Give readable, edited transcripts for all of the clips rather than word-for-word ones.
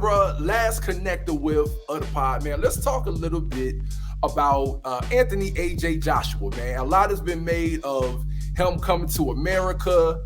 bro, last connector with the pod, man. Let's talk a little bit about Anthony AJ Joshua, man. A lot has been made of him coming to America,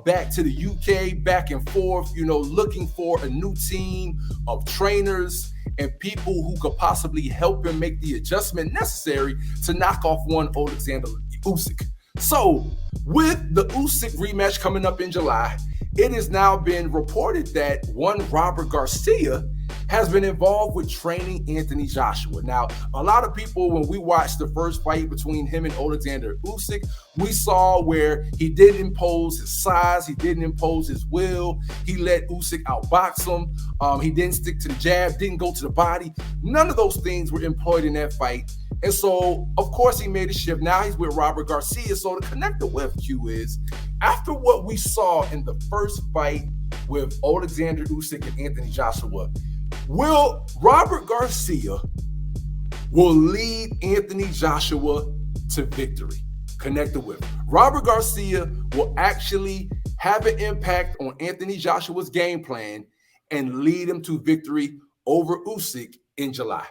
back to the UK, back and forth, looking for a new team of trainers and people who could possibly help him make the adjustment necessary to knock off one Oleksandr Usyk. So, with the Usyk rematch coming up in July, it has now been reported that one Robert Garcia has been involved with training Anthony Joshua. Now, a lot of people, when we watched the first fight between him and Oleksandr Usyk, we saw where he didn't impose his size, he didn't impose his will, he let Usyk outbox him, he didn't stick to the jab, didn't go to the body. None of those things were employed in that fight. And so, of course, he made a shift. Now he's with Robert Garcia. So the connector with Q is, after what we saw in the first fight with Oleksandr Usyk and Anthony Joshua, will Robert Garcia lead Anthony Joshua to victory? Connector with Robert Garcia will actually have an impact on Anthony Joshua's game plan and lead him to victory over Usyk in July.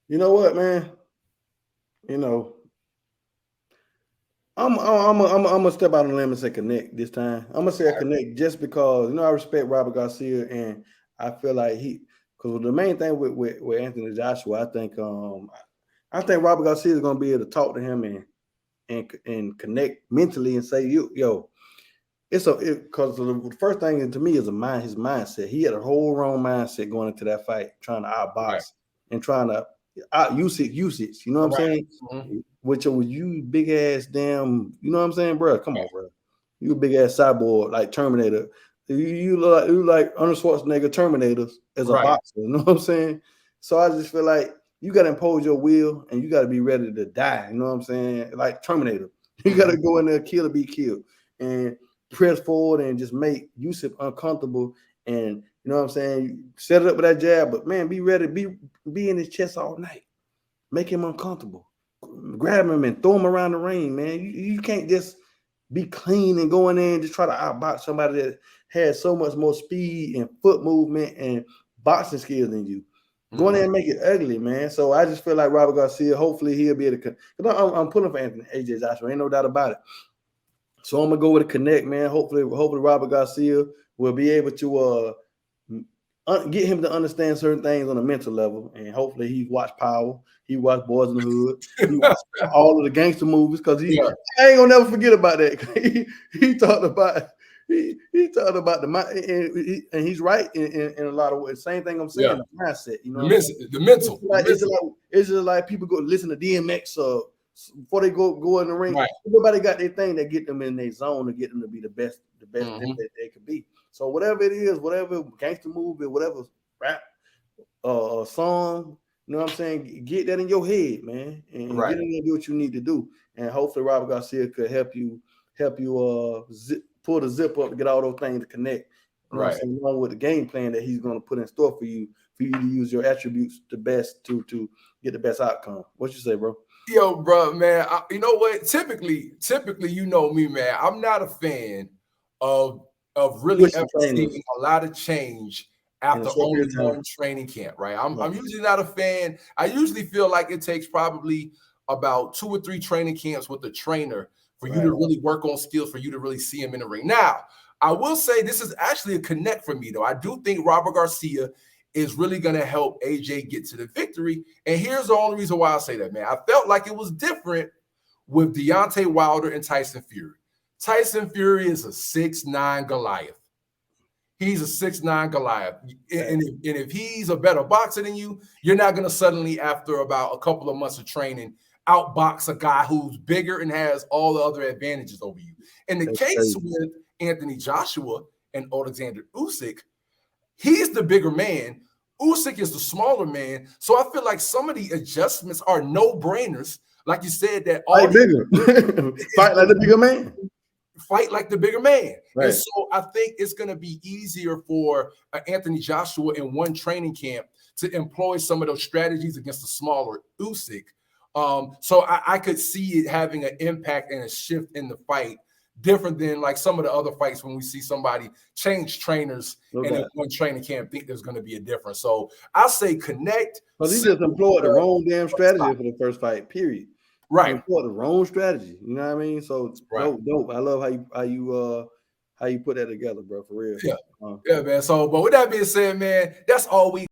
You know what, man? I'm gonna step out on the limb and say connect this time. I'm gonna say connect just because I respect Robert Garcia, and I feel like because the main thing with Anthony Joshua, I think Robert Garcia is gonna be able to talk to him and connect mentally and say, yo, because the first thing to me is his mindset. He had a whole wrong mindset going into that fight, trying to outbox and trying to usage. You know what I'm saying? Mm-hmm. With you big ass damn, you know what I'm saying, bro? Come on, bro. You a big ass cyborg like Terminator. You look like Arnold Schwarzenegger Terminators as a boxer. You know what I'm saying? So I just feel like you got to impose your will and you got to be ready to die. You know what I'm saying? Like Terminator. You got to go in there, kill or be killed, and press forward and just make Usyk uncomfortable. And you know what I'm saying? Set it up with that jab, but man, be ready, be in his chest all night. Make him uncomfortable. Grab him and throw him around the ring, man. You can't just be clean and go in there and just try to outbox somebody that has so much more speed and foot movement and boxing skills than you. Go in there and make it ugly, man. So I just feel like Robert Garcia, hopefully he'll be able to. I'm pulling for Anthony AJ Joshua, ain't no doubt about it. So I'm gonna go with a connect, man. Hopefully Robert Garcia will be able to get him to understand certain things on a mental level, and hopefully he watched Power, he watched Boys in the Hood, he watched all of the gangster movies, because I ain't gonna never forget about that. he talked about and he's right in a lot of ways. Same thing I'm saying, the mindset, the mental. It's just like people go listen to DMX before they go in the ring. Right. Everybody got their thing that get them in their zone to get them to be the best that they could be. So whatever it is, whatever gangster movie, whatever rap song, you know what I'm saying? Get that in your head, man, and get in there and do what you need to do. And hopefully Robert Garcia could help you pull the zip up to get all those things to connect. You know what I'm saying? Along with the game plan that he's going to put in store for you to use your attributes the best to get the best outcome. What you say, bro? Yo, bro, man, you know what? Typically, you know me, man. I'm not a fan of really ever seeing a lot of change after only one training camp, right? I'm usually not a fan. I usually feel like it takes probably about 2 or 3 training camps with the trainer for you to really work on skills, for you to really see him in the ring. Now, I will say this is actually a connect for me, though. I do think Robert Garcia is really going to help AJ get to the victory. And here's the only reason why I say that, man. I felt like it was different with Deontay Wilder and Tyson Fury. Tyson Fury is a 6'9" Goliath. He's a 6'9" Goliath. And if he's a better boxer than you, you're not going to suddenly, after about a couple of months of training, outbox a guy who's bigger and has all the other advantages over you. In the case with Anthony Joshua and Oleksandr Usyk, he's the bigger man. Usyk is the smaller man. So I feel like some of the adjustments are no-brainers. Like you said, that all bigger. Fight like the bigger man. Fight like the bigger man. Right. And so I think it's going to be easier for Anthony Joshua in one training camp to employ some of those strategies against the smaller Usyk. So I could see it having an impact and a shift in the fight different than like some of the other fights when we see somebody change trainers and in doubt. one training camp think there's going to be a difference. So I say connect. Because he just employed the wrong damn strategy for the first fight, period. Right. He employed the wrong strategy. You know what I mean? So dope. I love how you put that together, bro, for real. Yeah. Yeah, man. So, but with that being said, man, that's all we